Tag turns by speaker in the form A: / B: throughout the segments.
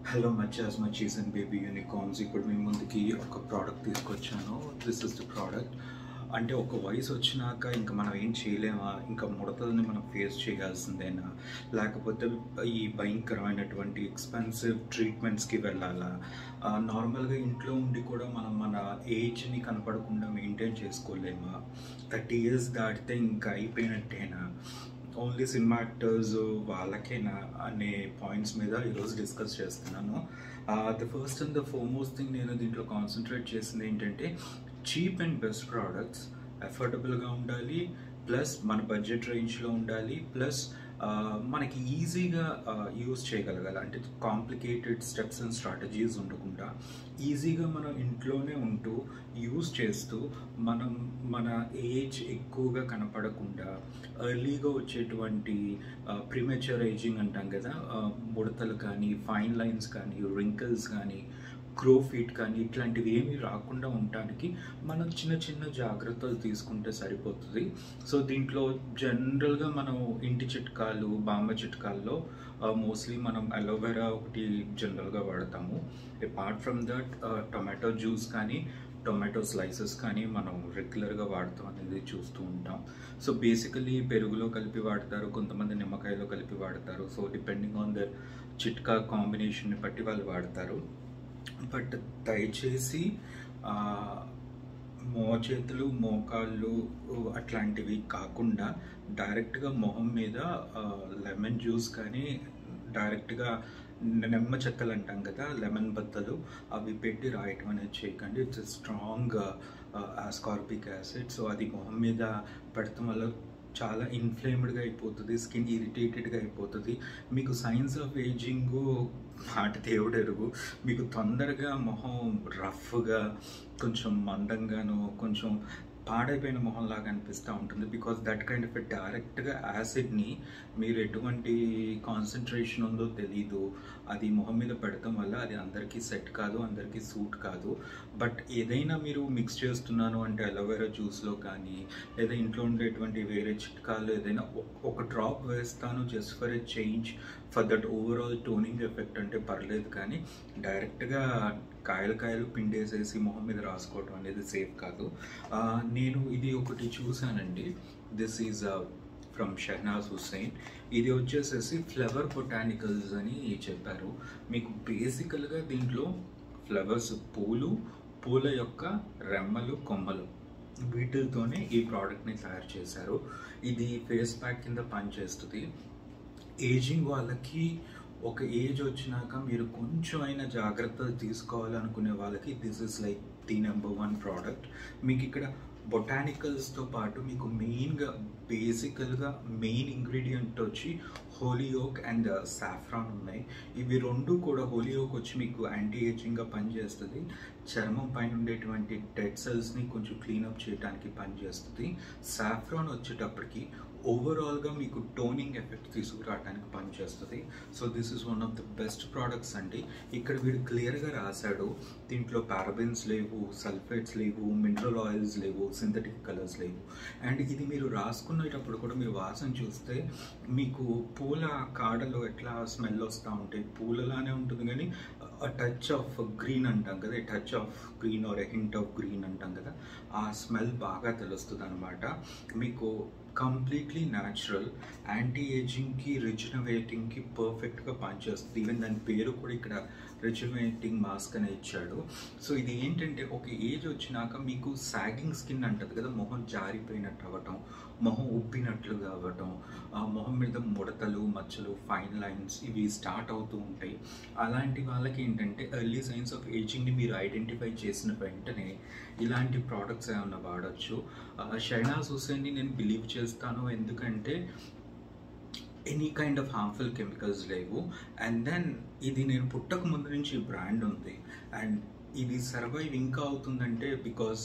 A: Hello మచీస్ and baby unicorns. ఇప్పుడు మీ ముందుకి ఒక ప్రోడక్ట్ తీసుకొచ్చాను. This is the product. అంటే ఒక వయసు వచ్చినాక ఇంకా మనం ఏం చేయలేమా, ఇంకా ముడతల్ని మనం ఫేస్ చేయాల్సిందేనా, లేకపోతే ఈ భయంకరమైనటువంటి ఎక్స్పెన్సివ్ ట్రీట్మెంట్స్కి వెళ్ళాలా, నార్మల్గా ఇంట్లో ఉండి కూడా మనం మన ఏజ్ని కనపడకుండా మెయింటైన్ చేసుకోలేమా, 30 years దాటితే ఇంకా అయిపోయినట్టేనా, ఓన్లీ సినిమా యాక్టర్స్ వాళ్ళకేనా అనే పాయింట్స్ మీద ఈరోజు డిస్కస్ చేస్తున్నాను. The first and the foremost thing నేను దీంట్లో కాన్సన్ట్రేట్ చేసింది ఏంటంటే చీప్ అండ్ బెస్ట్ ప్రోడక్ట్స్, అఫోర్డబుల్గా ఉండాలి, ప్లస్ మన బడ్జెట్ రేంజ్లో ఉండాలి, ప్లస్ మనకి ఈజీగా యూజ్ చేయగలగాలి. అంటే కాంప్లికేటెడ్ స్టెప్స్ అండ్ స్ట్రాటజీస్ ఉండకుండా ఈజీగా మనం ఇంట్లోనే ఉంటూ యూజ్ చేస్తూ మనం మన ఏజ్ ఎక్కువగా కనపడకుండా ఎర్లీగా వచ్చేటువంటి ప్రీమెచ్యూర్ ఏజింగ్ అంటాం కదా, ముడతలు కానీ, ఫైన్ లైన్స్ కానీ, రింకిల్స్ కానీ, గ్రో ఫీట్ కానీ ఇట్లాంటివి ఏమీ రాకుండా ఉండటానికి మనం చిన్న చిన్న జాగ్రత్తలు తీసుకుంటే సరిపోతుంది. సో దీంట్లో జనరల్గా మనం ఇంటి చిట్కాలు, బామ్మ చిట్కాల్లో మోస్ట్లీ మనం అలోవెరా ఒకటి జనరల్గా వాడతాము. Apart from that tomato juice కానీ, టొమాటో స్లైసెస్ కానీ మనం రెగ్యులర్గా వాడతాం అనేది చూస్తూ ఉంటాం. సో బేసికలీ పెరుగులో కలిపి వాడతారు, కొంతమంది నిమ్మకాయలో కలిపి వాడతారు. సో డిపెండింగ్ ఆన్ ద చిట్కా కాంబినేషన్ని బట్టి వాళ్ళు వాడతారు. బట్ దయచేసి మోచేతులు, మోకాళ్ళు అట్లాంటివి కాకుండా డైరెక్ట్గా మొహం మీద లెమన్ జ్యూస్ కానీ, డైరెక్ట్గా నిమ్మ చెక్కలు అంటాం కదా, లెమన్ బద్దలు, అవి పెట్టి రాయటం అనేది చేయకండి. It's strong ascorbic acid. So అది మొహం మీద పెడతాం వల్ల చాలా ఇన్ఫ్లేమ్డ్గా అయిపోతుంది, స్కిన్ ఇరిటేటెడ్గా అయిపోతుంది. మీకు సైన్స్ ఆఫ్ ఏజింగ్ మాట దేవుడు ఎరుగు, మీకు తొందరగా మొహం రఫ్గా, కొంచెం మందంగాను, కొంచెం పాడైపోయిన మొహంలాగా అనిపిస్తూ ఉంటుంది. బికాస్ దట్ కైండ్ ఆఫ్ డైరెక్ట్గా యాసిడ్ని మీరు ఎటువంటి కాన్సన్ట్రేషన్ ఉందో తెలీదు, అది మొహం మీద పెడతాం వల్ల అది అందరికీ సెట్ కాదు, అందరికీ సూట్ కాదు. బట్ ఏదైనా మీరు మిక్స్ చేస్తున్నాను అంటే అలోవెరా జ్యూస్లో కానీ, లేదా ఇంట్లో ఉండేటువంటి వేరే చిట్కాలు ఏదైనా ఒక డ్రాప్ వేస్తాను just for a change, for that overall toning effect అంటే పర్లేదు. కానీ డైరెక్ట్గా కాయలు పిండేసేసి మొహం మీద రాసుకోవడం అనేది సేఫ్ కాదు. నేను ఇది ఒకటి చూసానండి. This is from Shahnaz Hussain. ఇది వచ్చేసేసి ఫ్లవర్ బొటానికల్స్ అని చెప్పారు. మీకు బేసికల్గా దీంట్లో ఫ్లవర్స్, పూల యొక్క రెమ్మలు, కొమ్మలు, వీటితోనే ఈ ప్రోడక్ట్ని తయారు చేశారు. ఇది ఫేస్ ప్యాక్ కింద పనిచేస్తుంది. ఏజింగ్ వాళ్ళకి, ఒక ఏజ్ వచ్చినాక మీరు కొంచెం అయినా జాగ్రత్తలు తీసుకోవాలనుకునే వాళ్ళకి this is like the number 1 product. మీకు ఇక్కడ బొటానికల్స్తో పాటు మీకు మెయిన్గా బేసికల్గా మెయిన్ ఇంగ్రీడియంట్ వచ్చి హోలియోక్ అండ్ సాఫ్రాన్ ఉన్నాయి. ఇవి రెండు కూడా, హోలియోక్ వచ్చి మీకు యాంటీ ఏజింగ్గా పనిచేస్తుంది, చర్మం పైన ఉండేటువంటి డెడ్ సెల్స్ని కొంచెం క్లీనప్ చేయడానికి పనిచేస్తుంది. సాఫ్రాన్ వచ్చేటప్పటికి ఓవరాల్గా మీకు టోనింగ్ ఎఫెక్ట్ తీసుకురావడానికి పనిచేస్తుంది. So this is one of the best products అండి. ఇక్కడ వీడు క్లియర్గా రాశాడు, దీంట్లో పారాబెన్స్ లేవు, సల్ఫేట్స్ లేవు, మినరల్ ఆయిల్స్ లేవు, సింథటిక్ కలర్స్ లేవు. అండ్ ఇది మీరు రాసుకునేటప్పుడు కూడా మీరు వాసన చూస్తే మీకు పూల కాడలో ఎట్లా స్మెల్ వస్తూ ఉంటాయి, పూలలానే ఉంటుంది, కానీ టచ్ ఆఫ్ గ్రీన్ అంటాం కదా, touch of green are a hint of green అంటాం కదా, ఆ స్మెల్ బాగా తెలుస్తుంది అనమాట. మీకు కంప్లీట్లీ న్యాచురల్, యాంటీ ఏజింగ్కి, రిజనరేటింగ్కి పర్ఫెక్ట్గా పనిచేస్తుంది. ఈవెన్ దాని పేరు కూడా ఇక్కడ రిజనరేటింగ్ మాస్క్ అని ఇచ్చాడు. సో ఇది ఏంటంటే ఒక ఏజ్ వచ్చినాక మీకు సాగింగ్ స్కిన్ అంటుంది కదా, మొహం జారిపోయినట్టు అవ్వటం, మొహం ఉబ్బినట్లుగా అవ్వటం, మొహం మీద ముడతలు, మచ్చలు, ఫైన్ లైన్స్ ఇవి స్టార్ట్ అవుతూ ఉంటాయి. అలాంటి వాళ్ళకి ఏంటంటే ఎర్లీ సైన్స్ ఆఫ్ ఏజింగ్ని మీరు ఐడెంటిఫై చేసిన వెంటనే ఇలాంటి ప్రోడక్ట్స్ ఏమైనా వాడచ్చు. షెహనాజ్ హుస్సేన్ని నేను బిలీవ్ చేస్తాను, ఎందుకంటే any kind of harmful chemicals లేవు. అండ్ దెన్ ఇది నేను పుట్టక ముందు నుంచి బ్రాండ్ ఉంది, అండ్ ఇది సర్వైవ్ ఇంకా అవుతుందంటే బికాస్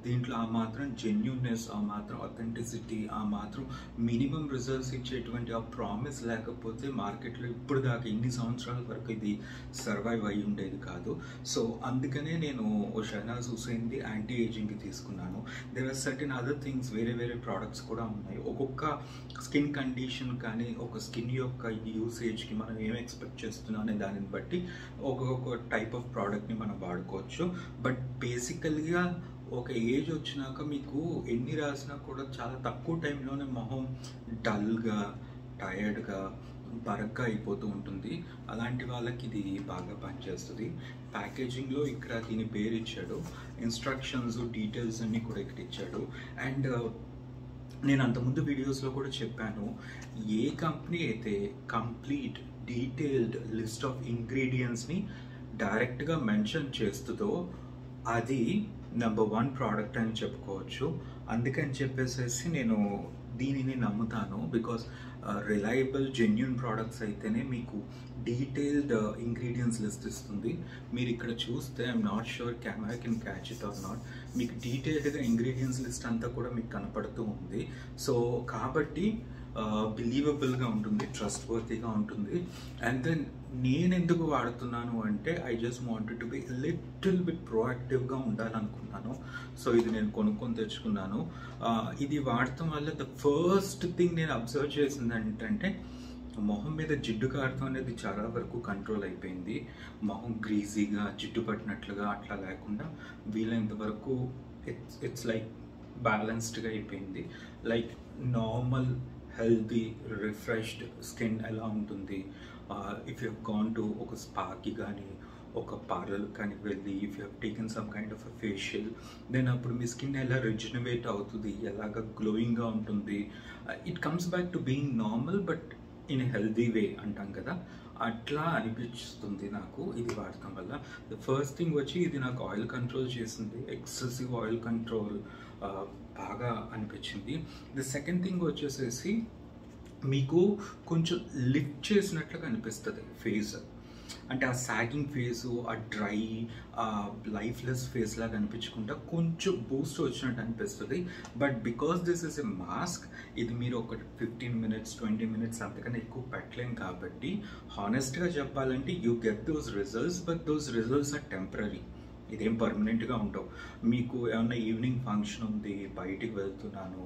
A: దీంట్లో ఆ మాత్రం జెన్యూన్నెస్, ఆ మాత్రం అథెంటిసిటీ, ఆ మాత్రం మినిమం రిజల్ట్స్ ఇచ్చేటువంటి ఆ ప్రామిస్ లేకపోతే మార్కెట్లో ఇప్పుడు దాకా ఇన్ని సంవత్సరాల వరకు ఇది సర్వైవ్ అయ్యి ఉండేది కాదు. సో అందుకనే నేను షహనాజ్ హుసేన్ది యాంటీ ఏజింగ్కి తీసుకున్నాను. There are certain other things, వేరే వేరే ప్రోడక్ట్స్ కూడా ఉన్నాయి. ఒక్కొక్క స్కిన్ కండిషన్ కానీ ఒక స్కిన్ యొక్క యూసేజ్కి మనం ఏం ఎక్స్పెక్ట్ చేస్తున్నాం అనే దానిని బట్టి ఒక్కొక్క టైప్ ఆఫ్ ప్రోడక్ట్ని మనం వాడుకోవచ్చు. బట్ బేసికల్గా ఒక ఏజ్ వచ్చినాక మీకు ఎన్ని రాసినా కూడా చాలా తక్కువ టైంలోనే మొహం డల్గా, టయర్డ్గా, బరగ్గా అయిపోతూ ఉంటుంది. అలాంటి వాళ్ళకి ఇది బాగా పనిచేస్తుంది. ప్యాకేజింగ్లో ఇక్కడ దీని పేరు ఇచ్చాడు, ఇన్స్ట్రక్షన్స్, డీటెయిల్స్ అన్నీ కూడా ఇక్కడ ఇచ్చాడు. అండ్ నేను అంతకుముందు వీడియోస్లో కూడా చెప్పాను, ఏ కంపెనీ అయితే కంప్లీట్ డీటెయిల్డ్ లిస్ట్ ఆఫ్ ఇంగ్రీడియంట్స్ని డైరెక్ట్గా మెన్షన్ చేస్తుందో అది నెంబర్ 1 ప్రోడక్ట్ అని చెప్పుకోవచ్చు. అందుకని చెప్పేసి నేను దీనిని నమ్ముతాను. బికాస్ రిలయబుల్ జెన్యూన్ ప్రోడక్ట్స్ అయితేనే మీకు డీటెయిల్డ్ ఇంగ్రీడియంట్స్ లిస్ట్ ఇస్తుంది. మీరు ఇక్కడ చూస్తే I'm not sure camera can catch it or not, మీకు డీటెయిల్డ్గా ఇంగ్రీడియంట్స్ లిస్ట్ అంతా కూడా మీకు కనపడుతూ ఉంది. సో కాబట్టి బిలీవబుల్గా ఉంటుంది, ట్రస్ట్ వర్తీగా ఉంటుంది. అండ్ దెన్ నేను ఎందుకు వాడుతున్నాను అంటే I just wanted to be little bit ప్రోయాక్టివ్గా ఉండాలనుకున్నాను. సో ఇది నేను కొనుక్కొని తెచ్చుకున్నాను. ఇది వాడటం వల్ల ద ఫస్ట్ థింగ్ నేను అబ్జర్వ్ చేసింది ఏంటంటే మొహం మీద జిడ్డు కారతం అనేది చాలా వరకు కంట్రోల్ అయిపోయింది. మొహం గ్రీజీగా, జిడ్డు పట్టినట్లుగా అట్లా లేకుండా వీలైనంత వరకు ఇట్స్ లైక్ బ్యాలెన్స్డ్గా అయిపోయింది. Like normal healthy refreshed skin ఎలా ఉంటుంది, if you have gone to ఒక స్పాకి కానీ ఒక పార్లర్ కానీ వెళ్ళి if you have taken some kind of a facial, then అప్పుడు మీ స్కిన్ ఎలా రిజనరేట్ అవుతుంది, ఎలాగ గ్లోయింగ్గా ఉంటుంది. It comes back to being normal but in healthy way అంటాం కదా, అట్లా అనిపిస్తుంది నాకు ఇది వాడటం వల్ల. ద ఫస్ట్ థింగ్ వచ్చి ఇది నాకు ఆయిల్ కంట్రోల్ చేసింది, ఎక్సెసివ్ ఆయిల్ కంట్రోల్ బాగా అనిపించింది. ద సెకండ్ థింగ్ వచ్చేసేసి మీకు కొంచెం లిఫ్ట్ చేసినట్లుగా అనిపిస్తుంది ఫేస్. అంటే ఆ సాగింగ్ ఫేసు, ఆ డ్రై, లైఫ్లెస్ ఫేస్ లాగా అనిపించకుండా కొంచెం బూస్ట్ వచ్చినట్టు అనిపిస్తుంది. But because this is a mask, ఇది మీరు ఒక 15 minutes 20 minutes అంతకన్నా ఎక్కువ పెట్టలేం కాబట్టి హానెస్ట్గా చెప్పాలంటే you get those results, but those results are temporary. ఇదేం పర్మనెంట్గా ఉండవు. మీకు ఏమన్నా ఈవినింగ్ ఫంక్షన్ ఉంది, బయటికి వెళ్తున్నాను,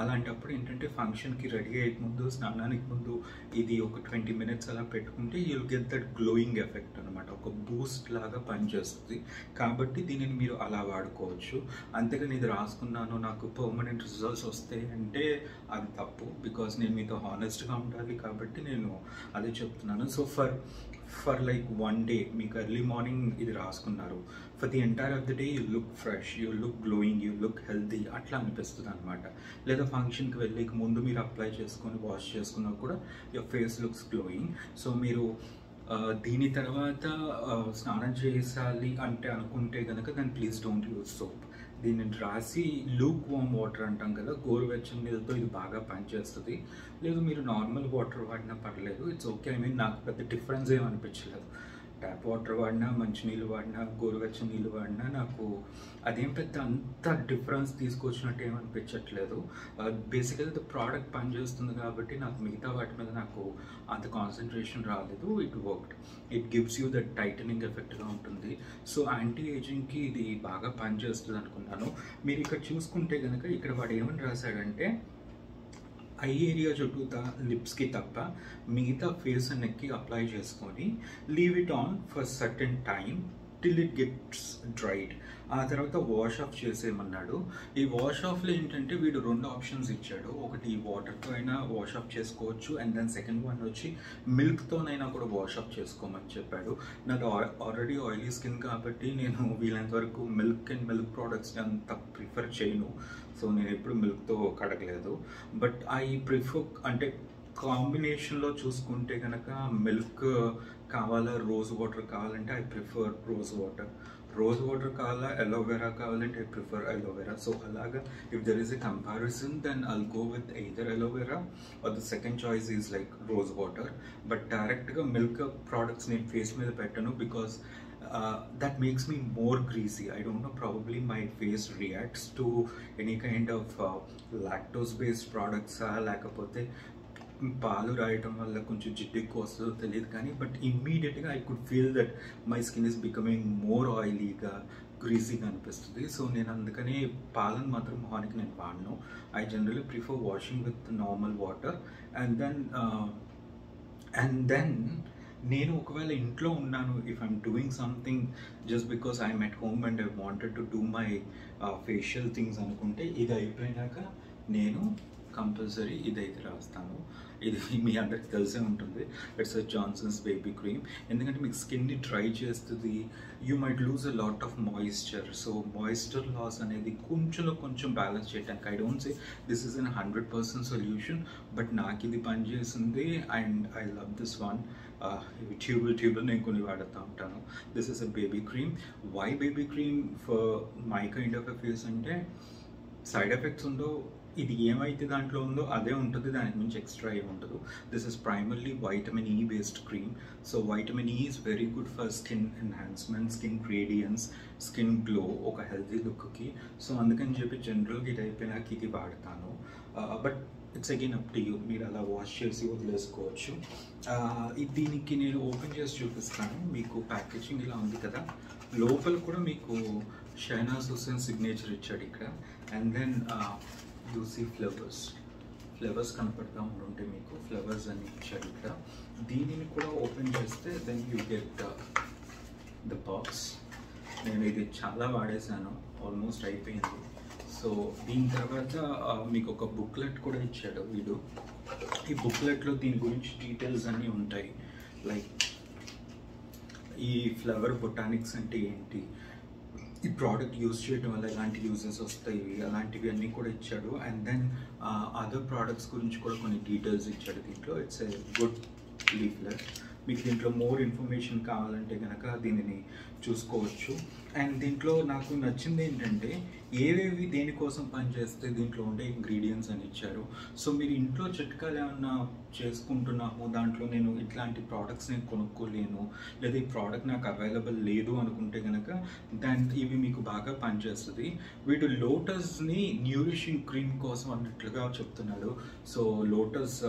A: అలాంటప్పుడు ఏంటంటే ఫంక్షన్కి రెడీ అయ్యే ముందు, స్నానానికి ముందు ఇది ఒక 20 minutes అలా పెట్టుకుంటే you'll get that glowing effect అనమాట, ఒక బూస్ట్ లాగా పనిచేస్తుంది. కాబట్టి దీనిని మీరు అలా వాడుకోవచ్చు. అంతేగాని ఇది రాసుకున్నాను నాకు పర్మనెంట్ రిజల్ట్స్ వస్తాయి అంటే అది తప్పు. బికాస్ నేను మీతో హానెస్ట్గా ఉండాలి కాబట్టి నేను అదే చెప్తున్నాను. సో ఫర్ లైక్ 1 day మీకు ఎర్లీ మార్నింగ్ ఇది రాసుకున్నారు, for the entire of the day you look fresh, you look glowing, you look healthy అట్లా అనిపిస్తుంది అనమాట. లేదా ఫంక్షన్కి వెళ్ళేకి ముందు మీరు అప్లై చేసుకొని వాష్ చేసుకున్నా కూడా your face looks glowing. So మీరు దీని తర్వాత స్నానం చేయాలి అంటే అనుకుంటే కనుక దాన్ని ప్లీజ్ డోంట్ యూజ్ సోప్. దీన్ని రాసి లూక్ వామ్ వాటర్ అంటాం కదా, గోరువెచ్చని నీళ్ళతో ఇది బాగా పనిచేస్తుంది. లేదు మీరు నార్మల్ వాటర్ వాడినా పర్లేదు, ఇట్స్ ఓకే. ఐ మీన్ నాకు పెద్ద డిఫరెన్స్ ఏమనిపించలేదు. ట్యాప్ వాటర్ వాడినా, మంచినీళ్ళు వాడినా, గోరువెచ్చని నీళ్ళు వాడినా నాకు అదేం పెద్ద అంత డిఫరెన్స్ తీసుకొచ్చినట్టు ఏమనిపించట్లేదు. బేసికల్గా ద ప్రోడక్ట్ పనిచేస్తుంది కాబట్టి నాకు మిగతా వాటి మీద నాకు అంత కాన్సన్ట్రేషన్ రాలేదు. It worked, it gives you that tightening ఎఫెక్ట్గా ఉంటుంది. సో యాంటీ ఏజింగ్కి ఇది బాగా పనిచేస్తుంది అనుకున్నాను. మీరు ఇక్కడ చూసుకుంటే కనుక ఇక్కడ వాడు ఏమని రాశాడంటే ఐ ఏరియా చుట్టూతా లిప్స్కి తప్ప మిగతా ఫేస్ అండ్ నెక్కి అప్లై చేసుకొని leave it on for certain time till it gets dried. ఆ తర్వాత వాష్ ఆఫ్ చేసేయమన్నాడు. ఈ వాష్ ఆఫ్లో ఏంటంటే వీడు 2 ఆప్షన్స్ ఇచ్చాడు. ఒకటి వాటర్తో అయినా వాష్ ఆఫ్ చేసుకోవచ్చు, అండ్ దెన్ సెకండ్ వన్ వచ్చి మిల్క్తోనైనా కూడా వాష్ ఆఫ్ చేసుకోమని చెప్పాడు. నాకు ఆల్రెడీ ఆయిలీ స్కిన్ కాబట్టి నేను వీలైనంత వరకు మిల్క్ అండ్ మిల్క్ ప్రోడక్ట్స్ని అంత ప్రిఫర్ చేయను. సో నేను ఎప్పుడు మిల్క్తో కడగలేదు. బట్ ఐ ప్రిఫర్ అంటే కాంబినేషన్లో చూసుకుంటే కనుక మిల్క్ కావాలా, రోజ్ వాటర్ కావాలంటే I prefer rose water. Rose water కావాలా, అలోవెరా కావాలంటే ఐ ప్రిఫర్ అలోవెరా. సో అలాగా if there is a comparison then I'll go with either aloe vera or the second choice is like rose water. But డైరెక్ట్గా milk products నేను face మీద పెట్టను. Because that makes me more greasy. I don't know, probably my face reacts to any kind of lactose based products లేకపోతే పాలు రాయటం వల్ల కొంచెం జిడ్డు ఎక్కువ వస్తుందో తెలియదు కానీ బట్ ఇమ్మీడియట్గా I could feel that my skin is becoming more ఆయిలీగా గ్రీజీగా అనిపిస్తుంది. సో నేను అందుకని పాలను మాత్రం మొహానికి నేను వాడను. I generally prefer washing with normal water. And then నేను ఒకవేళ ఇంట్లో ఉన్నాను, if I'm doing something just because I'm at home and I wanted to do my facial things అనుకుంటే ఇది అయిపోయినాక నేను కంపల్సరీ ఇదైతే రాస్తాను. ఇది మీ అందరికి తెలిసే ఉంటుంది, ఇట్స్ జాన్సన్స్ బేబీ క్రీమ్. ఎందుకంటే మీకు స్కిన్ని డ్రై చేస్తుంది, you might lose a lot of moisture. So moisture loss అనేది కొంచెం బ్యాలెన్స్ చేయడానికి I don't say this is an 100% solution, but నాకు ఇది పనిచేసింది and I love this one. ట్యూబుల్ నేను కొన్ని వాడుతూ ఉంటాను. This is a baby cream. Why baby cream for my kind of a face అంటే సైడ్ ఎఫెక్ట్స్ ఉండో, ఇది ఏమైతే దాంట్లో ఉందో అదే ఉంటుంది, దానికి మించి ఎక్స్ట్రా ఏమి ఉండదు. This is primarily vitamin E based cream. So vitamin E is very good for skin enhancement, skin radiance, skin glow, ఒక హెల్తీ లుక్కి. సో అందుకని చెప్పి జనరల్గా ఇది అయిపోయినాక ఇది వాడతాను. But it's again up to you, మీరు అలా వాష్ చేసి వదిలేసుకోవచ్చు. దీనికి నేను ఓపెన్ చేసి చూపిస్తాను. మీకు ప్యాకేజింగ్ ఇలా ఉంది కదా, లోపల కూడా మీకు షైనాజ్ హుస్సేన్ సిగ్నేచర్ ఇచ్చాడు ఇక్కడ. And then you see flowers కనపడతా ఉంటుంటే మీకు ఫ్లవర్స్ అని ఇచ్చాడు ఇక్కడ. దీనిని కూడా ఓపెన్ చేస్తే then you get the box. నేను ఇది చాలా వాడేసాను, ఆల్మోస్ట్ అయిపోయింది. సో దీని తర్వాత మీకు ఒక బుక్లెట్ కూడా ఇచ్చాడు వీడు. ఈ బుక్లెట్లో దీని గురించి డీటెయిల్స్ అన్నీ ఉంటాయి, లైక్ ఈ ఫ్లవర్ బొటానిక్స్ అంటే ఏంటి, ఈ ప్రోడక్ట్ యూజ్ చేయడం వల్ల ఎలాంటి యూజెస్ వస్తాయి, అలాంటివి అన్నీ కూడా ఇచ్చాడు. అండ్ దెన్ అదర్ ప్రోడక్ట్స్ గురించి కూడా కొన్ని డీటెయిల్స్ ఇచ్చాడు దీంట్లో. It's a good leaflet. మీకు దీంట్లో మోర్ ఇన్ఫర్మేషన్ కావాలంటే కనుక దీనిని చూసుకోవచ్చు. అండ్ దీంట్లో నాకు నచ్చింది ఏంటంటే ఏవేవి దేనికోసం పనిచేస్తే దీంట్లో ఉండే ఇంగ్రీడియంట్స్ అని ఇచ్చారు. సో మీరు ఇంట్లో చిట్కాలు ఏమన్నా చేసుకుంటున్నాము, దాంట్లో నేను ఇట్లాంటి ప్రోడక్ట్స్ నేను కొనుక్కోలేను, లేదా ఈ ప్రోడక్ట్ నాకు అవైలబుల్ లేదు అనుకుంటే కనుక ఇవి మీకు బాగా పనిచేస్తుంది. వీడు లోటస్ని న్యూరిషింగ్ క్రీమ్ కోసం అన్నట్లుగా చెప్తున్నాడు. సో లోటస్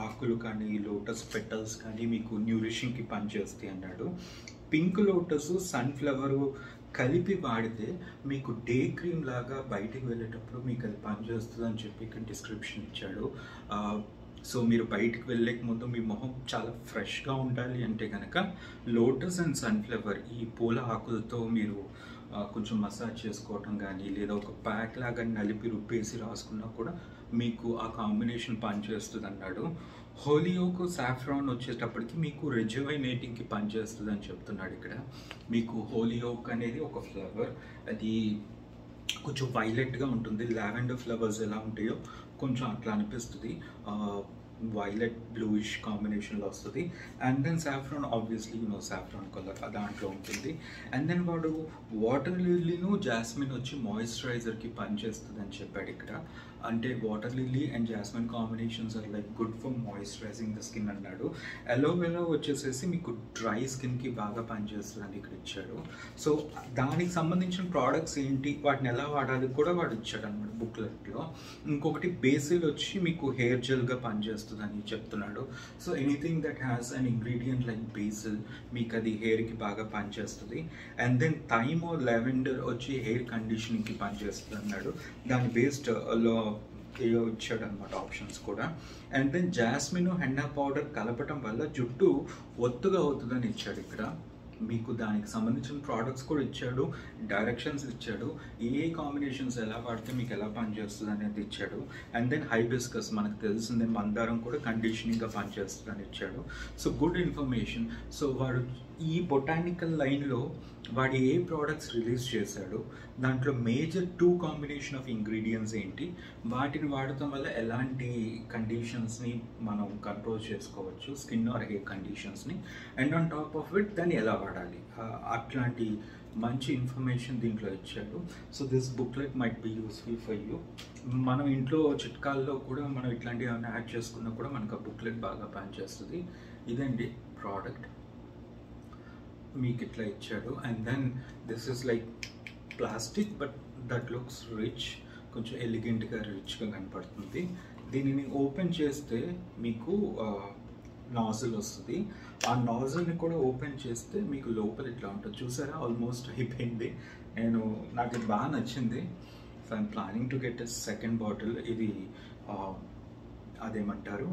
A: ఆకులు కానీ లోటస్ పెటల్స్ కానీ మీకు న్యూరిషింగ్కి పనిచేస్తాయి అన్నాడు. పింక్ లోటస్, సన్ఫ్లవరు కలిపి వాడితే మీకు డే క్రీమ్ లాగా బయటికి వెళ్ళేటప్పుడు మీకు అది పనిచేస్తుంది అని చెప్పి ఇక్కడ డిస్క్రిప్షన్ ఇచ్చాడు. సో మీరు బయటికి వెళ్ళక ముందు మీ మొహం చాలా ఫ్రెష్గా ఉండాలి అంటే కనుక లోటస్ అండ్ సన్ఫ్లవర్ ఈ పూల ఆకులతో మీరు కొంచెం మసాజ్ చేసుకోవటం కానీ లేదా ఒక ప్యాక్ లాగా నలిపి రుబ్బేసి రాసుకున్నా కూడా మీకు ఆ కాంబినేషన్ పనిచేస్తుంది అన్నాడు. హోలియోకు సాఫ్రాన్ వచ్చేటప్పటికి మీకు రెజ్యువైనేటింగ్కి పనిచేస్తుంది అని చెప్తున్నాడు ఇక్కడ. మీకు హోలియోక్ అనేది ఒక ఫ్లవర్, అది కొంచెం వైలెట్గా ఉంటుంది. లావెండర్ ఫ్లవర్స్ ఎలా ఉంటాయో కొంచెం అట్లా అనిపిస్తుంది, వైలెట్ బ్లూయిష్ కాంబినేషన్లో వస్తుంది. And then saffron obviously saffron colour దాంట్లో ఉంటుంది. అండ్ దెన్ వాడు వాటర్ లిల్లీను జాస్మిన్ వచ్చి మాయిశ్చరైజర్కి పనిచేస్తుంది అని చెప్పాడు ఇక్కడ. అంటే water lily and jasmine combinations are like good for moisturising the skin అన్నాడు. అలోవెరా వచ్చేసేసి మీకు డ్రై స్కిన్కి బాగా పనిచేస్తుంది అని ఇక్కడ ఇచ్చాడు. సో దానికి సంబంధించిన ప్రోడక్ట్స్ ఏంటి, వాటిని ఎలా వాడాలి కూడా వాడు ఇచ్చాడు అనమాట బుక్లెట్లో. ఇంకొకటి బేసిల్ వచ్చి మీకు హెయిర్ జెల్గా పనిచేస్తుంది అని చెప్తున్నాడు. So anything that has an ingredient like basil మీకు అది హెయిర్కి బాగా పనిచేస్తుంది. And then thyme or lavender వచ్చి హెయిర్ కండిషనింగ్కి పనిచేస్తుంది అన్నాడు. దాని బేస్డ్ ఏవో ఇచ్చాడు అనమాట ఆప్షన్స్ కూడా. And then jasmine henna powder కలపటం వల్ల జుట్టు ఒత్తుగా అవుతుందని ఇచ్చాడు ఇక్కడ. మీకు దానికి సంబంధించిన ప్రోడక్ట్స్ కూడా ఇచ్చాడు, డైరెక్షన్స్ ఇచ్చాడు, ఏ కాంబినేషన్స్ ఎలా వాడితే మీకు ఎలా పనిచేస్తుంది అనేది ఇచ్చాడు. అండ్ దెన్ హైబిస్కస్ మనకు తెలిసిందే మందారం కూడా కండిషనింగ్గా పనిచేస్తుంది అని ఇచ్చాడు. So good information. సో వాడు ఈ బొటానికల్ లైన్లో వాడు ఏ ప్రోడక్ట్స్ రిలీజ్ చేశాడు, దాంట్లో మేజర్ 2 కాంబినేషన్ ఆఫ్ ఇంగ్రీడియంట్స్ ఏంటి, వాటిని వాడటం వల్ల ఎలాంటి కండిషన్స్ని మనం కంట్రోల్ చేసుకోవచ్చు, స్కిన్ ఆర్ హెయిర్ కండిషన్స్ని, and on top of it దాన్ని ఎలా వాడాలి, అట్లాంటి మంచి ఇన్ఫర్మేషన్ దీంట్లో ఇచ్చాడు. So this booklet might be useful for you. మనం ఇంట్లో చిట్కాల్లో కూడా మనం ఇట్లాంటివి ఏమైనా యాడ్ చేసుకున్నా కూడా మనకు ఆ బుక్లెట్ బాగా పనిచేస్తుంది. ఇదండి ప్రోడక్ట్. మీకు ఇట్లా ఇచ్చాడు. And then this is like plastic, but that looks rich, కొంచెం ఎలిగెంట్గా రిచ్గా కనపడుతుంది. దీనిని ఓపెన్ చేస్తే మీకు నాజిల్ వస్తుంది. ఆ నాజిల్ని కూడా ఓపెన్ చేస్తే మీకు లోపల ఇట్లా ఉంటుంది. చూసారా, ఆల్మోస్ట్ అయిపోయింది. నాకు ఇది బాగా నచ్చింది. So I'm planning to get a second bottle. ఇది అదేమంటారు,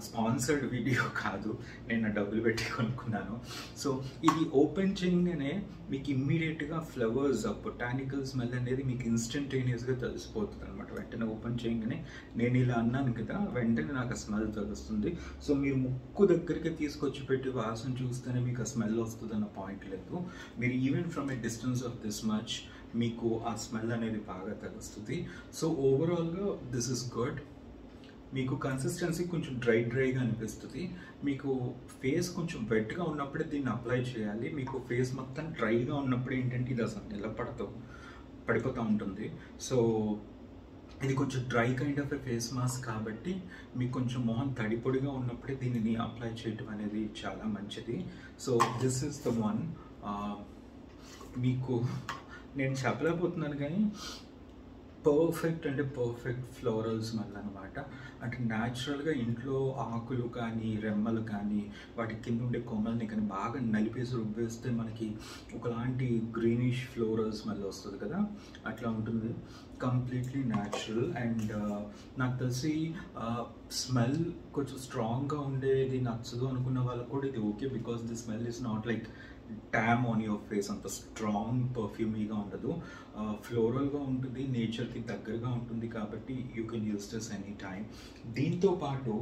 A: స్పాన్సర్డ్ వీడియో కాదు, నేను డబ్బులు పెట్టి కొనుక్కున్నాను. సో ఇది ఓపెన్ చేయగానే మీకు ఇమ్మీడియట్గా ఫ్లవర్స్, బొటానికల్ స్మెల్ అనేది మీకు ఇన్స్టంటేనియస్గా తెలిసిపోతుంది అనమాట. వెంటనే ఓపెన్ చేయగానే నేను ఇలా అన్నాను కదా, వెంటనే నాకు ఆ స్మెల్ తెలుస్తుంది. సో మీరు ముక్కు దగ్గరికి తీసుకొచ్చి పెట్టి వాసన చూస్తేనే మీకు ఆ స్మెల్ వస్తుంది అన్న పాయింట్ లేదు. మీరు even from a distance of this much మీకు ఆ స్మెల్ అనేది బాగా తెలుస్తుంది. సో ఓవరాల్గా దిస్ ఇస్ గుడ్. మీకు కన్సిస్టెన్సీ కొంచెం డ్రైగా అనిపిస్తుంది. మీకు ఫేస్ కొంచెం వెట్గా ఉన్నప్పుడే దీన్ని అప్లై చేయాలి. మీకు ఫేస్ మొత్తం డ్రైగా ఉన్నప్పుడు ఏంటంటే ఇది అసలు పడిపోతూ ఉంటుంది. సో ఇది కొంచెం dry kind of a face mask కాబట్టి మీకు కొంచెం మొహం తడిపొడిగా ఉన్నప్పుడే దీనిని అప్లై చేయడం అనేది చాలా మంచిది. So this is the one. మీకు నేను చెప్పలేకపోతున్నాను కానీ పర్ఫెక్ట్ అంటే పర్ఫెక్ట్ ఫ్లోరల్ స్మెల్ అనమాట. అంటే న్యాచురల్గా ఇంట్లో ఆకులు కానీ రెమ్మలు కానీ వాటి కింద ఉండే కొమ్మల్ని కానీ బాగా నలిపేసి రుబ్బేస్తే మనకి ఒకలాంటి గ్రీనిష్ ఫ్లోరల్ స్మెల్ వస్తుంది కదా, అట్లా ఉంటుంది. Completely natural. అండ్ నాకు తెలిసి స్మెల్ కొంచెం స్ట్రాంగ్గా ఉండేది నచ్చదు అనుకున్న వాళ్ళకు కూడా ఇది okay, because the smell is not like ట్యామ్ ఆన్ యువర్ ఫేస్. అంత స్ట్రాంగ్ పర్ఫ్యూమీగా ఉండదు, ఫ్లోరల్గా ఉంటుంది, నేచర్కి దగ్గరగా ఉంటుంది కాబట్టి you can use this any time. దీంతో పాటు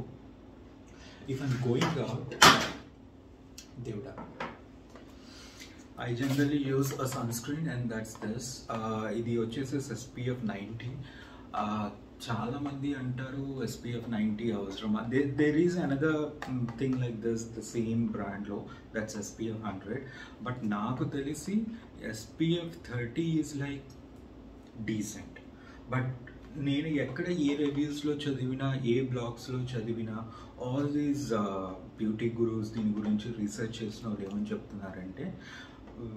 A: ఇఫ్ ఐమ్ గోయింగ్ అవుట్, దేవుడా, I generally use a sunscreen and that's this. ఇది వచ్చేసి SPF 90. చాలా మంది అంటారు SPF 90 అవసరం. There is another thing like this, the same బ్రాండ్లో, దట్స్ SPF 100. బట్ నాకు తెలిసి SPF 30 ఈజ్ లైక్ డీసెంట్. బట్ నేను ఎక్కడ ఏ రివ్యూస్లో చదివినా, ఏ బ్లాగ్స్లో చదివినా, ఆల్ దీస్ బ్యూటీ గురూస్ దీని గురించి రీసెర్చ్ చేసిన వాళ్ళు ఏమని చెప్తున్నారంటే,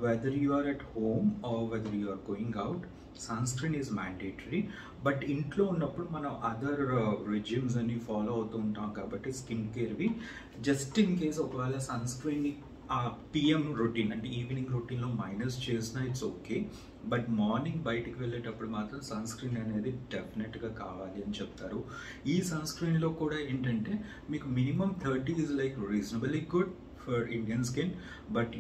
A: whether you are at home or whether you are going out, sunscreen is mandatory. But ఇంట్లో ఉన్నప్పుడు మనం అదర్ రెజ్యూమ్స్ అన్ని ఫాలో అవుతూ ఉంటాం కాబట్టి స్కిన్ కేర్వి, జస్ట్ ఇన్ కేస్ ఒకవేళ సన్స్క్రీన్ని ఆ PM రొటీన్ అంటే ఈవినింగ్ రొటీన్లో మైనస్ చేసినా ఇట్స్ ఓకే. బట్ మార్నింగ్ బయటికి వెళ్ళేటప్పుడు మాత్రం సన్స్క్రీన్ అనేది డెఫినెట్గా కావాలి అని చెప్తారు. ఈ సన్స్క్రీన్లో కూడా ఏంటంటే మీకు minimum 30 is like reasonably good for Indian skin. But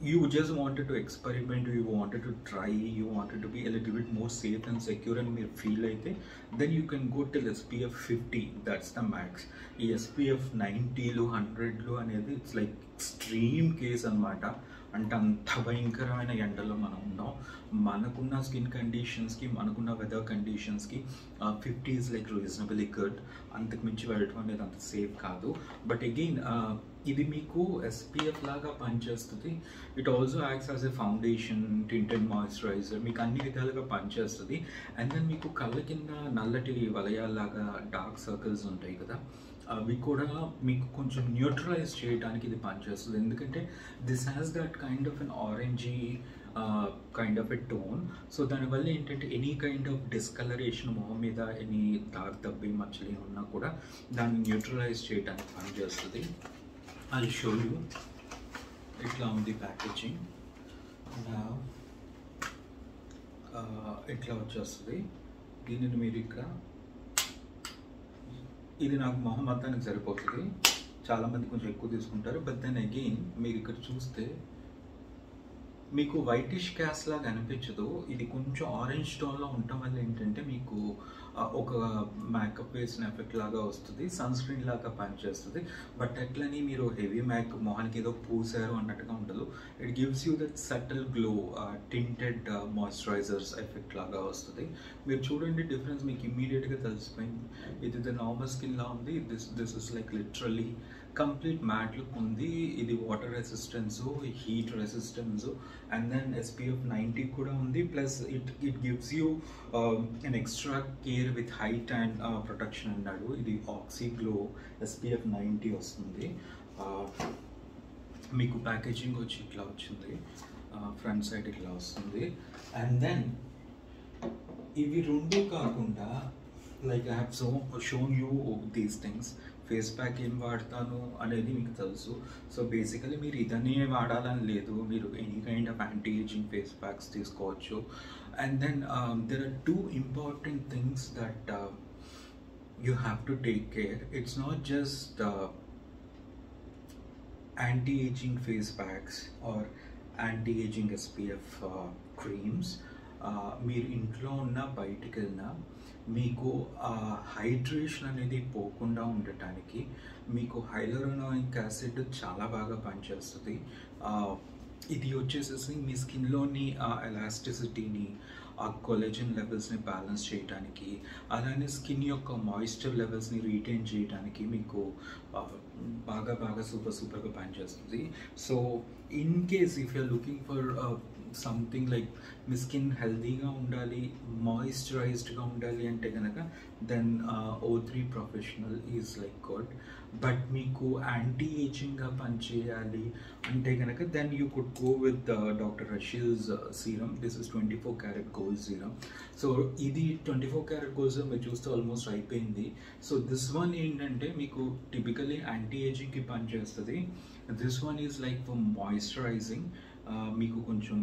A: you just wanted to experiment, you wanted to try, you wanted to be a little bit more safe and secure and మీరు ఫీల్ అయితే then you can go till SPF 50. that's the max. ఈ SPF 90లు 100లు అనేది it's like extreme case అనమాట. అంటే అంత భయంకరమైన ఎండలో మనం ఉన్నాం. మనకున్న స్కిన్ కండిషన్స్కి, మనకున్న వెదర్ కండిషన్స్కి 50 ఈజ్ లైక్ రీజనబుల్లీ గుడ్. అంతకు మించి వెళ్ళటం అనేది అంత సేఫ్ కాదు. బట్ అగైన్ ఇది మీకు SPF లాగా పనిచేస్తుంది. It also acts as a foundation, tinted moisturiser, మీకు అన్ని విధాలుగా పనిచేస్తుంది. అండ్ దెన్ మీకు కళ్ళ కింద నల్లటి వలయాల్లాగా డార్క్ సర్కిల్స్ ఉంటాయి కదా, అవి కూడా మీకు కొంచెం న్యూట్రలైజ్ చేయడానికి ఇది పనిచేస్తుంది. ఎందుకంటే this has that kind of an orangey kind of a tone. So దానివల్ల ఏంటంటే ఎనీ కైండ్ ఆఫ్ డిస్కలరేషన్ మొహం మీద, ఎనీ డార్క్ దబ్బి మచ్చలు ఉన్నా కూడా దాన్ని న్యూట్రలైజ్ చేయడానికి పనిచేస్తుంది. I'll show you. ఇట్లా ఉంది ప్యాకేజింగ్. ఇట్లా వచ్చేస్తుంది. దీనిని మీరు ఇక్కడ, ఇది నాకు మొహం మొత్తానికి సరిపోతుంది. చాలామంది కొంచెం ఎక్కువ తీసుకుంటారు. బట్ దెన్ అగైన్ మీరు ఇక్కడ చూస్తే మీకు వైటిష్ క్యాస్ లాగా అనిపించదు. ఇది కొంచెం ఆరెంజ్ టోన్లో ఉండటం వల్ల ఏంటంటే మీకు ఒక మేకప్ వేసిన ఎఫెక్ట్ లాగా వస్తుంది, సన్ స్క్రీన్ లాగా పనిచేస్తుంది. బట్ అట్లని మీరు హెవీ మొహానికి ఏదో పూసారు అన్నట్టుగా ఉండదు. It gives you that subtle glow, tinted moisturisers effect లాగా వస్తుంది. మీరు చూడండి డిఫరెన్స్ మీకు ఇమ్మీడియట్గా తెలిసిపోయింది. ఇది నార్మల్ స్కిన్ లా ఉంది, this is like literally complete matte look ఉంది. ఇది water resistance, heat resistance, and then SPF 90 కూడా ఉంది. Plus it gives you an extra care with height and protection అన్నాడు. ఇది ఆక్సీ గ్లో SPF 90 వస్తుంది. మీకు ప్యాకేజింగ్ వచ్చి ఇట్లా వచ్చింది, ఫ్రంట్ సైడ్ ఇట్లా వస్తుంది. అండ్ దెన్ ఇవి రెండు కాకుండా like I have shown you these things. Face pack ఏం వాడతాను అనేది మీకు తెలుసు. సో బేసికలీ మీరు ఇదనే వాడాలని లేదు, మీరు any kind of anti ageing face packs తీసుకోవచ్చు. And then there are 2 important things that you have to take care. It's not just anti-aging face packs or anti-aging SPF creams. మీరు ఇంట్లో ఉన్న బయటికి వెళ్ళినా మీకు హైడ్రేషన్ అనేది పోకుండా ఉండటానికి మీకు హైలూరోనిక్ యాసిడ్ చాలా బాగా పనిచేస్తుంది. ఇది వచ్చేసేసి మీ స్కిన్లోని ఎలాస్టిసిటీని, ఆ కొలెజన్ లెవెల్స్ని బ్యాలెన్స్ చేయడానికి, అలానే స్కిన్ యొక్క మాయిశ్చర్ లెవెల్స్ని రీటైన్ చేయడానికి మీకు బాగా సూపర్గా పనిచేస్తుంది. So in case if you're looking for something like మీ స్కిన్ హెల్తీగా ఉండాలి, మాయిశ్చరైజ్డ్గా ఉండాలి అంటే కనుక then O3 professional is like good. But మీకు యాంటీ ఏజింగ్గా పనిచేయాలి అంటే కనుక then you could go with doctor Rashel's serum. This is 24 carat gold serum. So ఇది 24 క్యారెట్ గోల్డ్ సీరం మీరు చూస్తే ఆల్మోస్ట్ అయిపోయింది. సో దిస్ వన్ ఏంటంటే మీకు టిపికలీ యాంటీ ఏజింగ్కి పనిచేస్తుంది. This one is like for moisturising. మీకు కొంచెం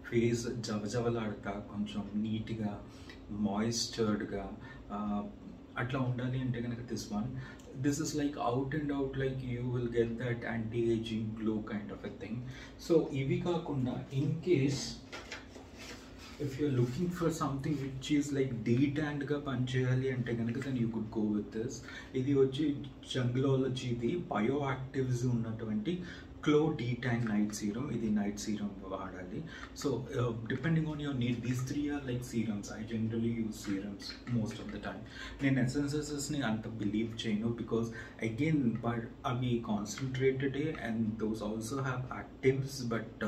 A: ఫేస్ జవజవలాడతా కొంచెం నీట్గా మాయిశ్చర్డ్గా అట్లా ఉండాలి అంటే కనుక this is like out and out like you will get that anti ageing glow kind of a thing. So ఇవి కాకుండా in case if you're looking for something which is like detanged పనిచేయాలి అంటే కనుక then you could go with this. ఇది వచ్చి జంగ్లోలజీది bioactives ఉన్నటువంటి క్లో డీటాంగ్ నైట్ సీరం. ఇది నైట్ సీరం వాడాలి. So depending on your need, these 3 are like serums. I generally use serums most of the time. నేను ఎసెన్సెస్ని అంత బిలీవ్ చేయను బికాస్ అగైన్ అవి concentrated and those also have actives. But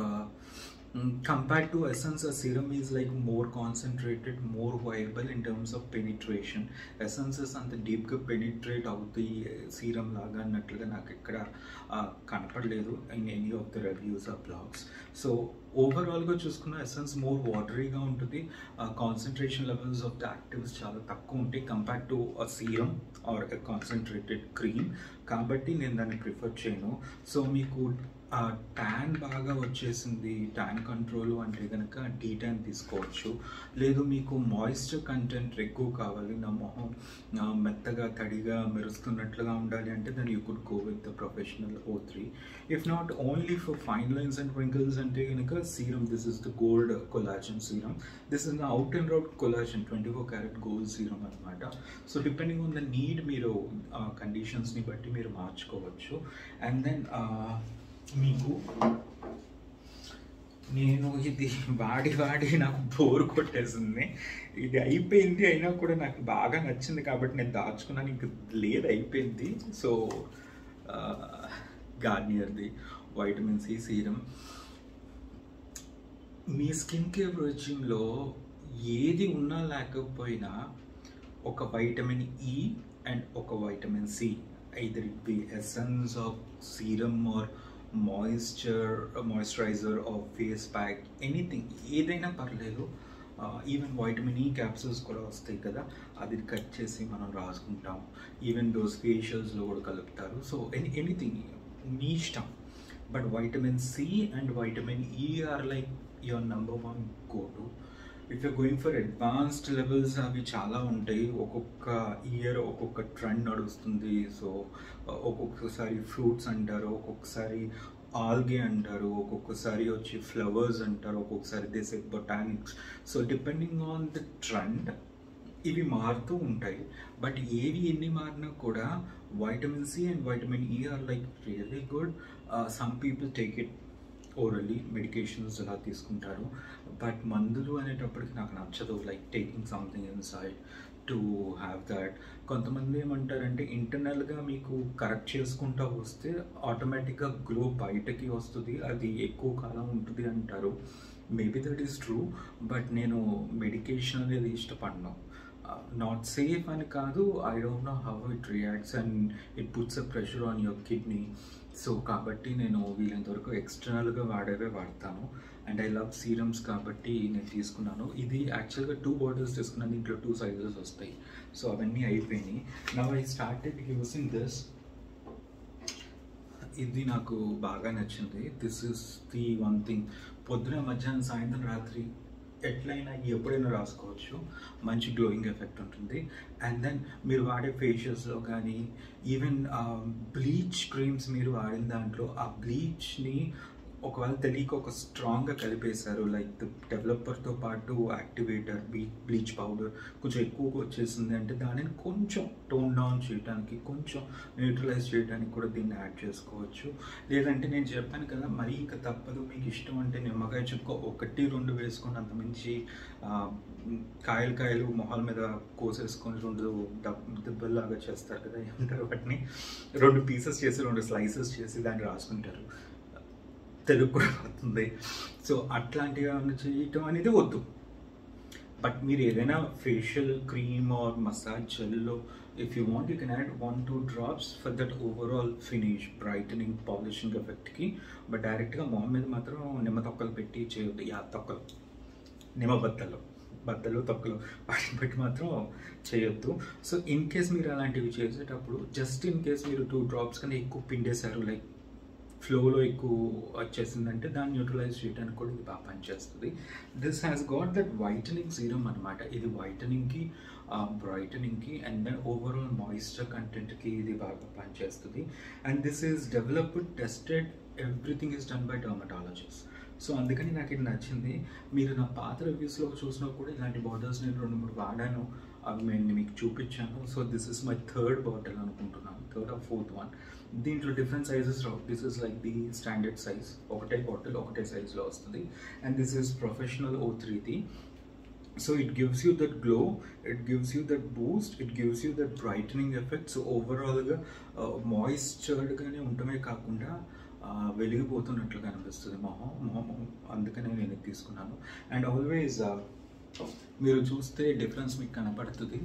A: compared to essence, a serum is like more concentrated, more viable in terms of penetration. Essences and the deep ga penetrate అవుతాయి serum లాగా అన్నట్లుగా నాకు ఇక్కడ కనపడలేదు in any of the reviews or blogs. So ఓవరాల్గా చూసుకున్న essence more వాటరీగా ఉంటుంది. Concentration levels of the actives చాలా తక్కువ ఉంటాయి compared to a serum or a concentrated cream. కాబట్టి నేను దాన్ని ప్రిఫర్ చేయను. సో మీకు ట్యాన్ బాగా వచ్చేసింది, ట్యాన్ కంట్రోల్ అంటే కనుక డీటాన్ తీసుకోవచ్చు. లేదు మీకు మాయిశ్చర్ కంటెంట్ ఎక్కువ కావాలి, నా మొహం మెత్తగా తడిగా మెరుస్తున్నట్లుగా ఉండాలి అంటే then you could go with the professional O3. If not only for fine lines and wrinkles అంటే కనుక serum, this is the gold collagen serum. This is the out and out collagen 24 carat gold serum అనమాట. So depending on the need మీరు కండిషన్స్ని బట్టి మీరు మార్చుకోవచ్చు. And then మీకు నేను ఇది వాడి నాకు బోర్ కొట్టేసింది. ఇది అయిపోయింది అయినా కూడా నాకు బాగా నచ్చింది కాబట్టి నేను దాచుకున్నాను. ఇంక లేదు, అయిపోయింది. సో గార్నియర్ది వైటమిన్ సి సీరం. మీ స్కిన్ కేర్ రొటీన్లో ఏది ఉన్నా లేకపోయినా ఒక వైటమిన్ ఈ అండ్ ఒక vitamin C, either it be essence of serum or moisturizer or face pack, anything ఏదైనా పర్లేదు. ఈవెన్ వైటమిన్ ఈ క్యాప్సూల్స్ కూడా వస్తాయి కదా, అది కట్ చేసి మనం రాసుకుంటాం. ఈవెన్ దోస్ ఫేషియల్స్లో కూడా కలుపుతారు. సో ఎనీథింగ్ మీ ఇష్టం. But vitamin C and vitamin E are like your number 1 go to. If you're going for advanced levels అవి చాలా ఉంటాయి. ఒక్కొక్క ఇయర్ ఒక్కొక్క ట్రెండ్ నడుస్తుంది. సో ఒక్కొక్కసారి ఫ్రూట్స్ అంటారు, ఒక్కొక్కసారి ఆల్గే అంటారు, ఒక్కొక్కసారి వచ్చి ఫ్లవర్స్ అంటారు, ఒక్కొక్కసారి దేశ botanics. So depending on the trend ఇవి మారుతూ ఉంటాయి. బట్ ఏవి ఎన్ని మారినా కూడా vitamin C and vitamin E are like really good. Some people take it orally, medications అలా తీసుకుంటారు. బట్ మందులు అనేటప్పటికి నాకు నచ్చదు, like taking something inside to have that. కొంతమంది ఏమంటారంటే ఇంటర్నల్గా మీకు కరెక్ట్ చేసుకుంటూ వస్తే ఆటోమేటిక్గా గ్లో బయటకి వస్తుంది, అది ఎక్కువ కాలం ఉంటుంది అంటారు. Maybe that is true. But నేను మెడికేషన్ అనేది ఇష్టపడను. నాట్ సేఫ్ అని కాదు, I don't know how it reacts and it puts a pressure on your kidney. So కాబట్టి నేను వీలైనంత వరకు ఎక్స్టర్నల్గా వాడేవే వాడతాను. అండ్ ఐ లవ్ సీరమ్స్ కాబట్టి నేను తీసుకున్నాను. ఇది యాక్చువల్గా 2 బాటిల్స్ తీసుకున్నాను, ఇంట్లో 2 సైజెస్ వస్తాయి. సో అవన్నీ అయిపోయినాయి. Now I started using this. ఇది నాకు బాగా నచ్చింది. This is the one thing. పొద్దున, మధ్యాహ్నం, సాయంత్రం, రాత్రి ఎట్లయినా ఎప్పుడైనా రాసుకోవచ్చు. మంచి గ్లోయింగ్ ఎఫెక్ట్ ఉంటుంది. అండ్ దెన్ మీరు వాడే ఫేషియల్స్లో కానీ ఈవెన్ బ్లీచ్ క్రీమ్స్ మీరు వాడిన దాంట్లో ఆ బ్లీచ్ని ఒకవేళ తెలియక ఒక స్ట్రాంగ్గా కలిపేశారు, లైక్ డెవలపర్తో పాటు యాక్టివేటర్, బ్లీచ్ పౌడర్ కొంచెం ఎక్కువగా వచ్చేసింది అంటే దానిని కొంచెం టోన్ డౌన్ చేయడానికి, కొంచెం న్యూట్రలైజ్ చేయడానికి కూడా దీన్ని యాడ్ చేసుకోవచ్చు. లేదంటే నేను చెప్పాను కదా, మరీ ఇక తప్పదు మీకు ఇష్టం అంటే నిమ్మకాయ చుక్క 1-2 వేసుకొని అంతమించి కాయలు మొహాల మీద కోసేసుకొని 2 దెబ్బల్లాగా చేస్తారు కదా, ఏమంటారు వాటిని, 2 పీసెస్ చేసి 2 స్లైసెస్ చేసి దాన్ని రాసుకుంటారు. తెలుగు కూడా అవుతుంది. సో అట్లాంటివి చేయటం అనేది వద్దు. బట్ మీరు ఏదైనా ఫేషియల్ క్రీమ్ ఆర్ మసాజ్ జెల్లో if you want you can add 1-2 drops for that overall finish, brightening, polishing ఎఫెక్ట్కి. బట్ డైరెక్ట్గా మొహం మీద మాత్రం నిమ్మ తొక్కలు పెట్టి చేయొద్దు. తొక్కలు, నిమ్మ బద్దలు తొక్కలు వాటిని పెట్టి మాత్రం చేయొద్దు. సో ఇన్ కేస్ మీరు అలాంటివి చేసేటప్పుడు జస్ట్ ఇన్ కేస్ మీరు 2 డ్రాప్స్ కన్నా ఎక్కువ పిండేశారు, లైక్ ఫ్లోలో ఎక్కువ వచ్చేసిందంటే దాన్ని న్యూట్రలైజ్ చేయడానికి కూడా ఇది బాగా పనిచేస్తుంది. This has got that whitening serum అనమాట. ఇది వైటనింగ్కి, బ్రైటనింగ్కి అండ్ దెన్ ఓవరాల్ మాయిశ్చర్ కంటెంట్కి ఇది బాగా పనిచేస్తుంది. And this is developed, tested, everything is done by dermatologist. So అందుకని నాకు ఇది నచ్చింది. మీరు నా పాత రివ్యూస్లో చూసినా కూడా ఇలాంటి బాటిల్స్ నేను 2-3 వాడాను, అవి నేను మీకు చూపించాను. So this is my 3rd bottle అనుకుంటున్నాను, 3rd or 4th one. దీంట్లో డిఫరెంట్ సైజెస్ రావు. This is like the standard size, ఒకటే బాటిల్ ఒకటే సైజ్లో వస్తుంది. అండ్ దిస్ ఈస్ ప్రొఫెషనల్ O3ది. So it gives you that glow, it gives you that boost, it gives you that brightening effect. So ఓవరాల్గా మాయిశ్చర్డ్గానే ఉండటమే కాకుండా వెలిగిపోతున్నట్లుగా అనిపిస్తుంది మొహం. అందుకనే నేను ఇది తీసుకున్నాను. అండ్ ఆల్వేస్ మీరు చూస్తే డిఫరెన్స్ మీకు కనపడుతుంది.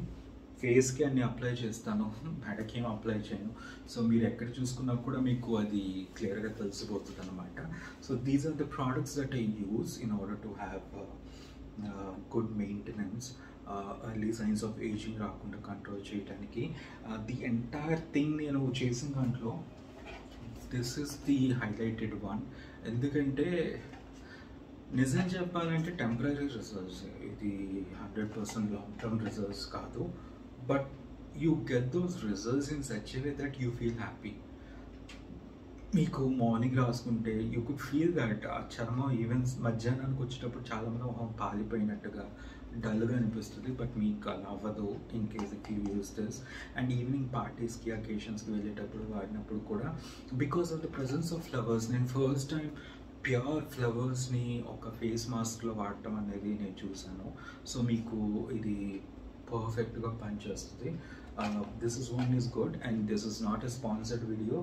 A: ఫేస్కి అన్ని అప్లై చేస్తాను, మెడకి ఏం అప్లై చేయను. సో మీరు ఎక్కడ చూసుకున్నా కూడా మీకు అది క్లియర్గా తెలిసిపోతుంది అనమాట. So these are the products that I use in order to have good maintenance, early signs of ageing రాకుండా కంట్రోల్ చేయడానికి. ది ఎంటైర్ థింగ్ నేను చేసిన దాంట్లో this is the highlighted one. ఎందుకంటే నిజం చెప్పాలంటే టెంపరీ రిజల్ట్స్, ఇది 100% లాంగ్ టర్మ్ రిజల్ట్స్ కాదు. But you get those results in such a way that you feel happy. మీకు మార్నింగ్ రాసుకుంటే యూ కుడ్ ఫీల్ దట్ ఆ చర్మం ఈవెన్ మధ్యాహ్నానికి వచ్చేటప్పుడు చాలామంది మొహం పాలిపోయినట్టుగా డల్గా అనిపిస్తుంది. బట్ మీకు అలా అవ్వదు in case if you use this. And evening పార్టీస్కి, అకేషన్స్కి వెళ్ళేటప్పుడు వాడినప్పుడు కూడా because of the presence of flowers, నేను ఫస్ట్ టైం ప్యూర్ ఫ్లవర్స్ని ఒక ఫేస్ మాస్క్లో వాడటం అనేది నేను చూశాను. సో మీకు ఇది పర్ఫెక్ట్గా పనిచేస్తుంది. This is one is good and this is not a sponsored video.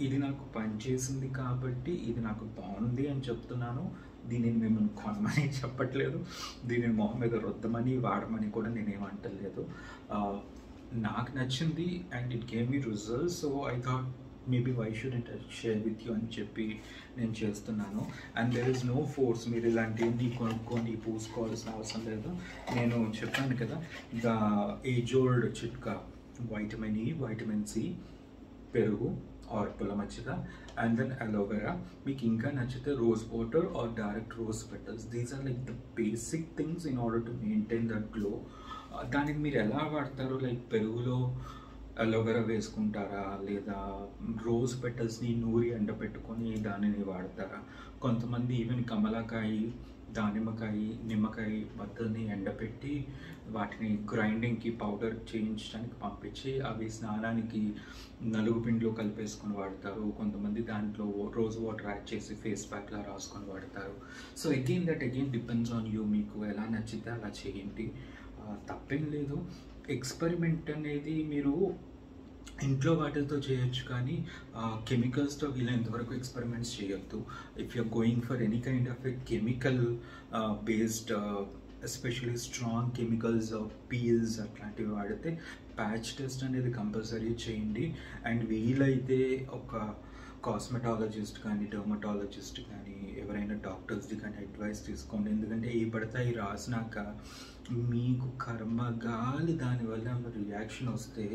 A: ఇది నాకు పనిచేసింది కాబట్టి ఇది నాకు బాగుంది అని చెప్తున్నాను. దీనిని మిమ్మల్ని కొనమని చెప్పట్లేదు, దీనిని మొహం మీద రుద్దమని వాడమని కూడా నేనేమంటలేదు. నాకు నచ్చింది and it gave me results. So I thought maybe why shouldn't I share with you అని చెప్పి నేను చేస్తున్నాను. And there is no force. మీరు ఇలాంటివన్నీ కొనుక్కొని పూసుకోవాల్సిన అవసరం లేదు. నేను చెప్పాను కదా, ద ఏజ్ ఓల్డ్ చిట్కా, వైటమిన్ E, వైటమిన్ C, పెరుగు ఆర్ పుల్ల మజ్జిగ అండ్ దెన్ అలోవెరా. మీకు ఇంకా నచ్చితే rose water or direct rose petals. These are like the basic things in order to maintain that glow. దానికి మీరు ఎలా వాడతారు, లైక్ పెరుగులో అలోవెరా వేసుకుంటారా, లేదా రోజ్ పెటల్స్ని నూరి ఎండబెట్టుకొని దానిని వాడతారా? కొంతమంది ఈవెన్ కమలాకాయ, దానిమ్మకాయ, నిమ్మకాయ బద్దల్ని ఎండబెట్టి వాటిని గ్రైండింగ్కి పౌడర్ చేయించడానికి పంపించి అవి స్నానానికి నలుగు పిండిలో కలిపేసుకొని వాడతారు. కొంతమంది దాంట్లో రోజ్ వాటర్ యాడ్ చేసి ఫేస్ ప్యాక్లా రాసుకొని వాడతారు. So again depends on you. మీకు ఎలా నచ్చితే అలా చేయండి, తప్పేం లేదు. ఎక్స్పెరిమెంట్ అనేది మీరు ఇంట్లో వాటితో చేయొచ్చు, కానీ కెమికల్స్తో వీలైనంతవరకు ఎక్స్పెరిమెంట్స్ చేయొద్దు. If you're going for any kind of a chemical based, especially strong chemicals, peels అట్లాంటివి వాడితే ప్యాచ్ టెస్ట్ అనేది కంపల్సరీ చేయండి. అండ్ వీలైతే ఒక కాస్మెటాలజిస్ట్ కానీ, డెర్మటాలజిస్ట్ కానీ, ఎవరైనా డాక్టర్స్ది కానీ అడ్వైస్ తీసుకోండి. ఎందుకంటే ఈ పడతాయి రాసినాక మీకు కర్మగాలి దానివల్ల రియాక్షన్ వస్తే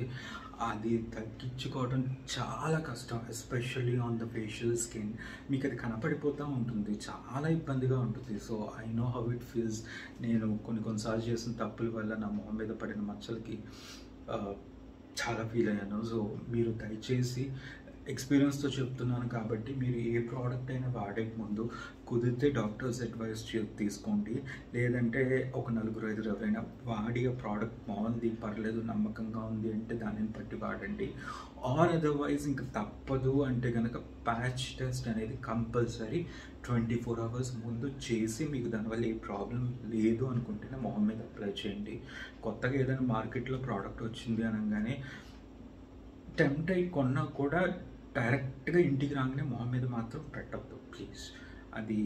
A: అది తగ్గించుకోవడం చాలా కష్టం. Especially on the facial skin మీకు అది కనపడిపోతూ ఉంటుంది, చాలా ఇబ్బందిగా ఉంటుంది. So I know how it feels. నేను కొన్నిసార్లు చేసిన తప్పుల వల్ల నా మొహం మీద పడిన మచ్చలకి చాలా ఫీల్ అయ్యాను. సో మీరు దయచేసి ఎక్స్పీరియన్స్తో చెప్తున్నాను కాబట్టి మీరు ఏ ప్రోడక్ట్ అయినా వాడే ముందు కుదిరితే డాక్టర్స్ అడ్వైస్ తీసుకోండి. లేదంటే ఒక 4-5 ఎవరైనా వాడి ఆ ప్రోడక్ట్ బాగుంది, పర్లేదు, నమ్మకంగా ఉంది అంటే దానిని బట్టి వాడండి. ఆర్ అదర్వైజ్ ఇంకా తప్పదు అంటే కనుక ప్యాచ్ టెస్ట్ అనేది కంపల్సరీ 24 hours ముందు చేసి మీకు దానివల్ల ఏ ప్రాబ్లం లేదు అనుకుంటేనే మొహం మీద అప్లై చేయండి. కొత్తగా ఏదైనా మార్కెట్లో ప్రోడక్ట్ వచ్చింది అనగానే టెంప్ట్ అయి కొన్నా కూడా డైరెక్ట్గా ఇంటికి రాగానే మొహం మీద మాత్రం పెట్టద్దు ప్లీజ్. అది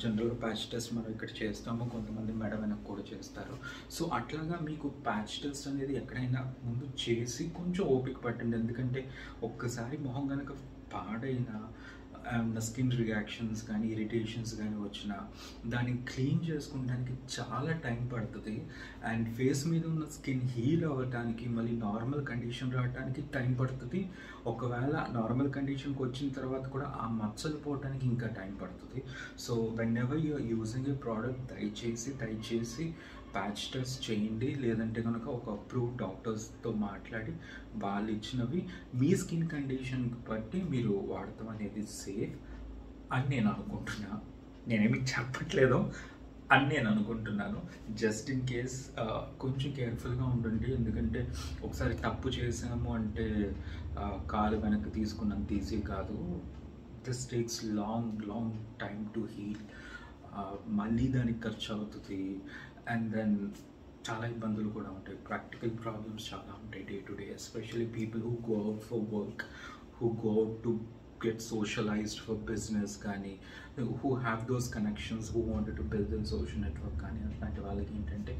A: జనరల్గా ప్యాచ్ టెస్ట్ మనం ఇక్కడ చేస్తాము, కొంతమంది మెడ వెనక కూడా చేస్తారు. సో అట్లాగా మీకు ప్యాచ్ టెస్ట్ అనేది ఎక్కడైనా ముందు చేసి కొంచెం ఓపిక పట్టండి. ఎందుకంటే ఒక్కసారి మొహం కనుక పాడైనా స్కిన్ రియాక్షన్స్ కానీ, ఇరిటేషన్స్ కానీ వచ్చినా దాన్ని క్లీన్ చేసుకోవడానికి చాలా టైం పడుతుంది. అండ్ ఫేస్ మీద ఉన్న స్కిన్ హీల్ అవ్వటానికి, మళ్ళీ నార్మల్ కండిషన్ రావడానికి టైం పడుతుంది. ఒకవేళ నార్మల్ కండిషన్కి వచ్చిన తర్వాత కూడా ఆ మచ్చలు పోవడానికి ఇంకా టైం పడుతుంది. So whenever you're using a product దయచేసి ప్యాచ్ టెస్ట్ చేయండి. లేదంటే కనుక ఒక అప్రూవ్డ్ డాక్టర్స్తో మాట్లాడి వాళ్ళు ఇచ్చినవి మీ స్కిన్ కండిషన్ బట్టి మీరు వాడటం అనేది సేఫ్ అని నేను అనుకుంటున్నాను. నేనేమి చెప్పట్లేదు అని నేను అనుకుంటున్నాను. జస్ట్ ఇన్ కేస్ కొంచెం కేర్ఫుల్గా ఉండండి. ఎందుకంటే ఒకసారి తప్పు చేసాము అంటే కాలు వెనక్కి తీసుకున్నంత ఈజీ కాదు. This takes long time to heal. మళ్ళీ దానికి ఖర్చు అవుతుంది. అండ్ దెన్ చాలా ఇబ్బందులు కూడా ఉంటాయి. ప్రాక్టికల్ ప్రాబ్లమ్స్ చాలా ఉంటాయి day to day. Especially people who go out for work, who go out to get socialized for business కానీ, who have those connections, who wanted to build a social network కానీ, అట్లాంటి వాళ్ళకి ఏంటంటే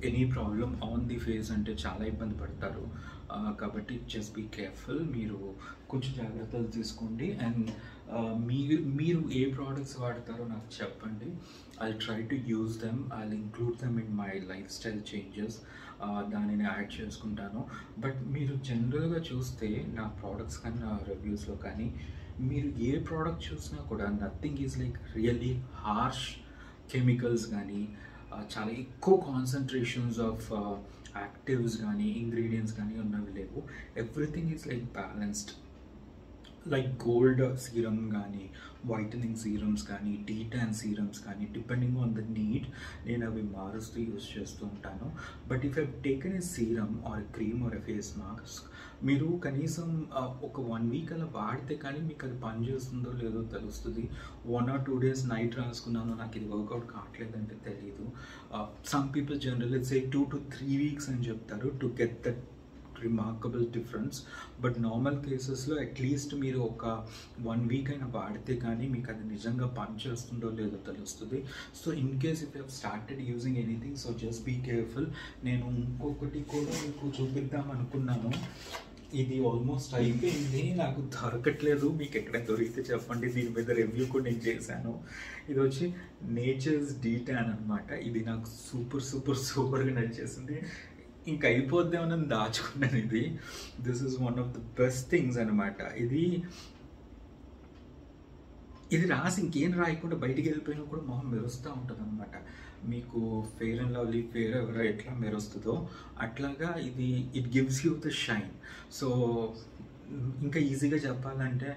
A: any problem on the face అంటే చాలా ఇబ్బంది పడతారు. కాబట్టి జస్ట్ బీ కేర్ఫుల్. మీరు కొంచెం జాగ్రత్తలు తీసుకోండి. అండ్ మీరు ఏ ప్రోడక్ట్స్ వాడతారో నాకు చెప్పండి. I'll try to use them. I'll include them in my lifestyle changes. దానిని యాడ్ చేసుకుంటాను. బట్ మీరు జనరల్గా చూస్తే నా ప్రోడక్ట్స్ కానీ, నా రివ్యూస్లో కానీ, మీరు ఏ ప్రోడక్ట్ చూసినా కూడా nothing is like really harsh chemicals కానీ, చాలా ఎక్కువ కాన్సన్ట్రేషన్స్ ఆఫ్ యాక్టివ్స్ కానీ, ఇంగ్రీడియంట్స్ కానీ ఉన్నవి లేవు. Everything is like balanced. Like gold serum కానీ, వైటనింగ్ సీరమ్స్ కానీ, డీటాన్ సీరమ్స్ కానీ, డిపెండింగ్ ఆన్ ద నీడ్ నేను అవి మారుస్తూ యూజ్ చేస్తూ ఉంటాను. But if I taken a serum or cream or a face mask, మీరు కనీసం ఒక 1 week అలా వాడితే కానీ మీకు అది పనిచేస్తుందో లేదో తెలుస్తుంది. 1 or 2 days నైట్ రాసుకున్నాను, నాకు ఇది వర్కౌట్ కావట్లేదంటే తెలియదు. Some people generally say 2 to 3 weeks అని చెప్తారు to get that remarkable difference. But normal కేసెస్లో అట్లీస్ట్ మీరు ఒక 1 week అయినా వాడితే కానీ మీకు అది నిజంగా పనిచేస్తుందో లేదో తెలుస్తుంది. So in case if you have started using anything, so just be careful. నేను ఇంకొకటి కూడా మీకు చూపిద్దాం అనుకున్నాను. ఇది ఆల్మోస్ట్ అయిపోయింది, నాకు దొరకట్లేదు. మీకు ఎక్కడ దొరికితే చెప్పండి. దీని మీద రివ్యూ కూడా నేను చేశాను. ఇది వచ్చి నేచర్స్ డీటాన్ అనమాట. ఇది నాకు సూపర్గా నచ్చేసింది. ఇంకా అయిపోద్దామని దాచుకున్నాను. This is one of the best things అనమాట. ఇది రాసి ఇంకేం రాయకుండా బయటికి వెళ్ళిపోయినా కూడా మొహం మెరుస్తూ ఉంటుంది అనమాట. మీకు ఫెయిర్ అండ్ లవ్లీ ఫెయిర్ ఎవరో ఎట్లా మెరుస్తుందో అట్లాగా it gives you the shine. So ఇంకా ఈజీగా చెప్పాలంటే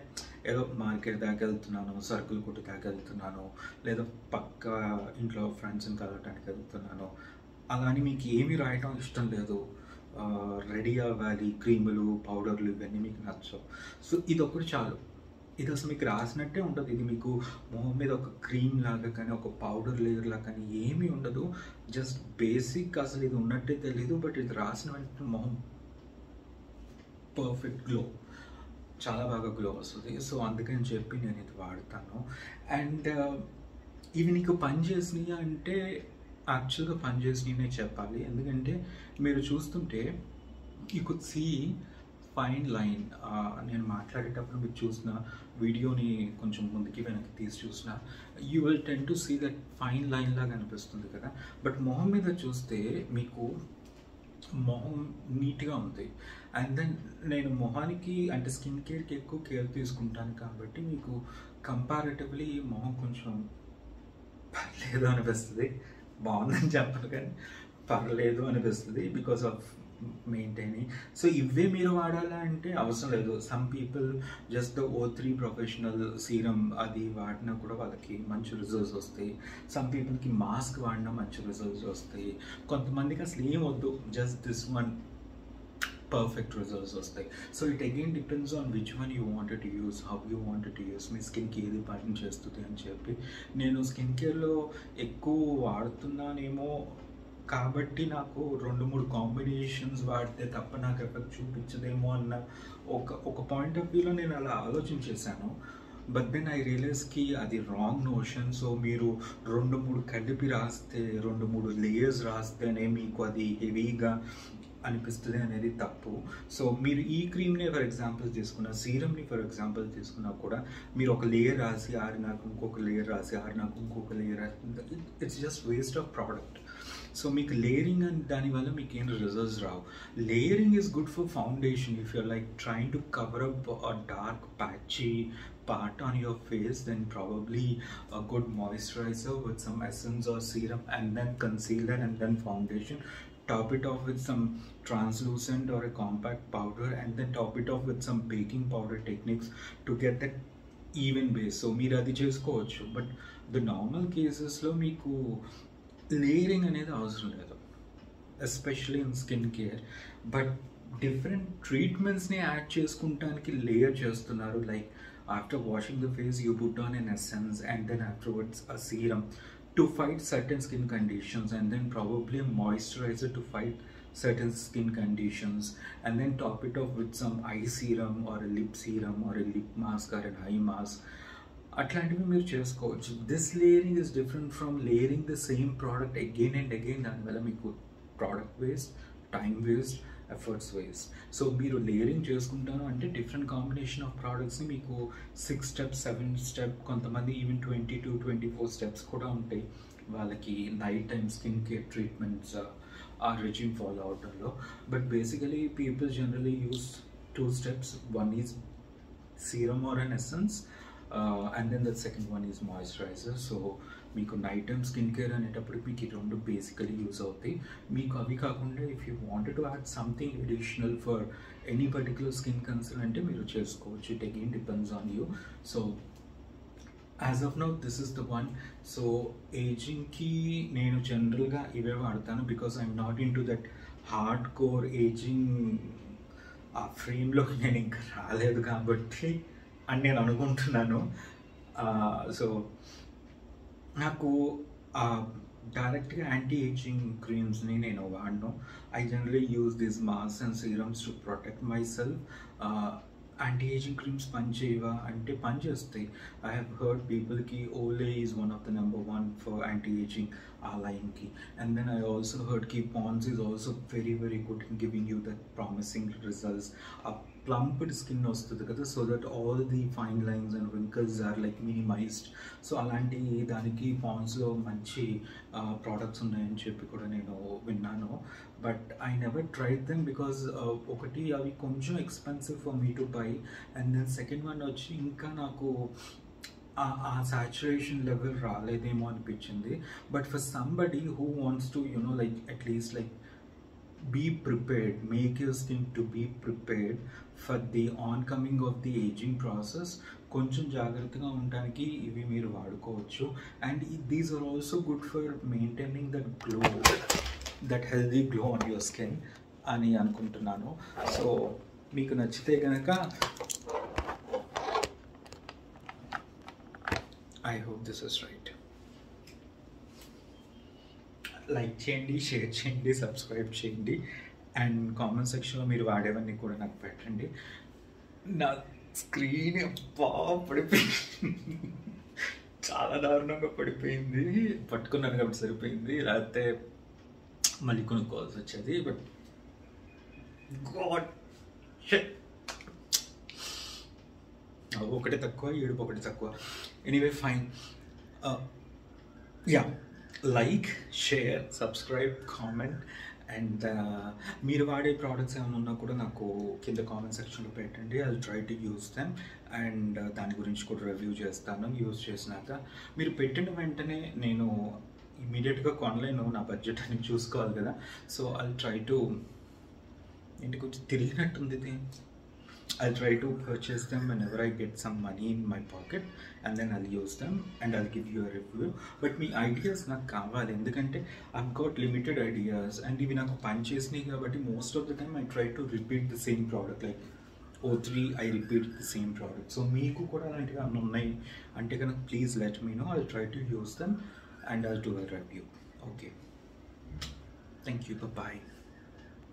A: ఏదో మార్కెట్ దాకా వెళ్తున్నాను, సరుకులు కొట్టు దాకా వెళ్తున్నాను, లేదా పక్క ఇంట్లో ఫ్రెండ్స్ని కలవటానికి వెళ్తున్నాను, అలాని మీకు ఏమీ రాయటం ఇష్టం లేదు, రెడీ అవ్వాలి, క్రీములు, పౌడర్లు ఇవన్నీ మీకు నచ్చవు. సో ఇది ఒకటి చాలు. ఇది అసలు మీకు రాసినట్టే ఉంటుంది. ఇది మీకు మొహం మీద ఒక క్రీమ్ లాగా కానీ, ఒక పౌడర్ లేయర్ లాగా కానీ ఏమీ ఉండదు. జస్ట్ బేసిక్ అసలు ఇది ఉన్నట్టే తెలీదు. బట్ ఇది రాసిన వెంటనే మొహం పర్ఫెక్ట్ గ్లో, చాలా బాగా గ్లో వస్తుంది. సో అందుకని చెప్పి నేను ఇది వాడతాను. అండ్ ఇవి నీకు పని చేసినాయి అంటే యాక్చువల్గా పనిచేసిననే చెప్పాలి. ఎందుకంటే మీరు చూస్తుంటే you could see fine line. నేను మాట్లాడేటప్పుడు మీరు చూసిన వీడియోని కొంచెం ముందుకి వెనక్కి తీసి చూసిన, you will tend to see that fine line లాగా అనిపిస్తుంది కదా. బట్ మొహం మీద చూస్తే మీకు మొహం నీట్గా ఉంది. అండ్ దెన్ నేను మొహానికి అంటే స్కిన్ కేర్కి ఎక్కువ కేర్ తీసుకుంటాను కాబట్టి మీకు కంపారిటివ్లీ మొహం కొంచెం పర్లేదు అనిపిస్తుంది. బాగుందని చెప్పను కానీ పర్లేదు అనిపిస్తుంది బికాస్ ఆఫ్ మెయింటైనింగ్. సో ఇవే మీరు వాడాలా అంటే అవసరం లేదు. Some people just the O3 professional serum అది వాడినా కూడా వాళ్ళకి మంచి రిజల్ట్స్ వస్తాయి. సమ్ పీపుల్కి మాస్క్ వాడినా మంచి రిజల్ట్స్ వస్తాయి. కొంతమందికి అసలు ఏం వద్దు, just this one perfect results వస్తాయి. So it again depends on which one you wanted to use, how you wanted to use, మీ స్కిన్కి ఏది పని చేస్తుంది అని చెప్పి. నేను స్కిన్ కేర్లో ఎక్కువ వాడుతున్నానేమో కాబట్టి నాకు 2-3 కాంబినేషన్స్ వాడితే తప్ప నాకు ఎఫెక్ట్ చూపించదేమో అన్న ఒక పాయింట్ ఆఫ్ వ్యూలో నేను అలా ఆలోచించేసాను. బట్ దెన్ ఐ రియలైజ్కి అది రాంగ్ నోషన్. సో మీరు 2-3 కలిపి రాస్తే, 2-3 లేయర్స్ రాస్తేనే మీకు అది హెవీగా అనిపిస్తుంది అనేది తప్పు. సో మీరు ఈ క్రీమ్నే ఫర్ ఎగ్జాంపుల్ తీసుకున్న, సీరమ్ని ఫర్ ఎగ్జాంపుల్ తీసుకున్నా కూడా మీరు ఒక లేయర్ రాసి ఆరినాక ఇంకొక లేయర్ రాసి ఆరినాక ఇంకొక లేయర్ రాసి, it's just waste of product. So మీకు లేయరింగ్ అని దానివల్ల మీకు ఏం results Rao. Layering is good for foundation. If you're like trying to cover up a dark patchy part on your face, then probably a good moisturizer with some essence or serum, and then concealer, and then foundation. Top it off with some translucent or a compact powder, and then top it off with some baking powder techniques to get that even base. So మీరు అది చేసుకోవచ్చు. But the normal కేసెస్లో మీకు layering అనేది అవసరం లేదు, especially in skin care. But different ట్రీట్మెంట్స్ని add చేసుకుంటానికి లేయర్ చేస్తున్నారు. Like after washing the face you put on an essence, and then afterwards a serum to fight certain skin conditions, and then probably a moisturizer to fight certain skin conditions, and then top it off with some eye serum or a lip serum or a lip mask or an eye mask. అట్లాంటివి మీరు చేసుకోవచ్చు. This layering is different from layering the same product again and again. దానివల్ల మీకు product waste, time waste, efforts waste. So మీరు layering చేసుకుంటాను అంటే different combination of ప్రోడక్ట్స్ని మీకు 6 స్టెప్స్, 7 స్టెప్, కొంతమంది ఈవెన్ 22-24 స్టెప్స్ కూడా ఉంటాయి వాళ్ళకి night time skin care treatments ఆ రెజ్యూమ్ ఫాలో అవడంలో. But basically people generally use 2 steps. One is serum or an essence, and then the second one is moisturizer. So మీకు night time skin care అనేటప్పుడు మీకు ఈ 2 basically use అవుతాయి. మీకు అవి కాకుండా if you wanted to add something additional for any particular skin concern అంటే మీరు చేసుకోవచ్చు. It again depends on you. So as of now this is the one. So ఏజింగ్కి నేను జనరల్గా ఇవే వాడతాను because I'm not into that hardcore aging. ఆ ఫ్రేమ్లోకి నేను ఇంకా రాలేదు కాబట్టి అని నేను అనుకుంటున్నాను. సో నాకు డైరెక్ట్గా యాంటీ ఏజింగ్ క్రీమ్స్ని నేను వాడను. I generally use this mask and serums to protect my self. Anti ageing creams పని చేయవా అంటే పని చేస్తాయి. ఐ హ్యావ్ హర్డ్ పీపుల్కి Olay is one of the number 1 for anti aging ఆ లైన్కి. And then I also heard కి Pond's is also very very good in giving you that promising results. ఆ ప్లంప్డ్ స్కిన్ వస్తుంది కదా, so that all the fine lines and wrinkles are like minimised. సో అలాంటి దానికి పాండ్స్లో మంచి ప్రోడక్ట్స్ ఉన్నాయని చెప్పి కూడా నేను విన్నాను. But I never tried them because ఒకటి అవి కొంచెం expensive for me to buy, and then second one వచ్చి ఇంకా నాకు ఆ సాచురేషన్ లెవెల్ రాలేదేమో అనిపించింది. But for somebody who wants to you know like at least like be prepared, make your skin to be prepared for the oncoming of the aging process, కొంచెం జాగ్రత్తగా ఉండడానికి ఇవి మీరు వాడుకోవచ్చు. And these are also good for maintaining that glow, that healthy glow on your skin అని అనుకుంటున్నాను. So మీకు నచ్చితే కనుక I hope this is right. Like చేయండి, షేర్ చేయండి, సబ్స్క్రైబ్ చేయండి, అండ్ కామెంట్ సెక్షన్లో మీరు వాడేవన్నీ కూడా నాకు పెట్టండి. నా స్క్రీన్ పడిపోయింది, చాలా దారుణంగా పడిపోయింది. పట్టుకున్నాను కాబట్టి సరిపోయింది, లేకపోతే మళ్ళీ కొనుక్కోవాల్సి వచ్చేది. But God shit. ఒకటి తక్కువ, ఏడుపు ఒకటి తక్కువ. Anyway fine. Yeah, like, share, subscribe, comment. And మీరు వాడే ప్రోడక్ట్స్ ఏమైనా ఉన్నా కూడా నాకు కింద కామెంట్ సెక్షన్లో పెట్టండి. I try to use them. And దాని గురించి కూడా రివ్యూ చేస్తాను. యూజ్ చేసినాక మీరు పెట్టిన వెంటనే నేను ఇమీడియట్గా కొనలేను, నా బడ్జెట్ అని చూసుకోవాలి కదా. సో ఐ ట్రై టు, ఏంటి కొంచెం తిరిగినట్టుంది ఇది. I'll try to purchase them whenever I get some money in my pocket, and then I'll use them and I'll give you a review. But me ideas నాకు కావాలి, ఎందుకంటే I've got limited ideas and ఇవి నాకు పని చేసినాయి కాబట్టి most of the time I try to repeat the same product. Like O3 I repeat the same product. So మీకు కూడా అలాంటివి అన్నీ ఉన్నాయి అంటే కనుక please let me know. I'll try to use them and I'll do a review. Okay. Thank you. Bye-bye.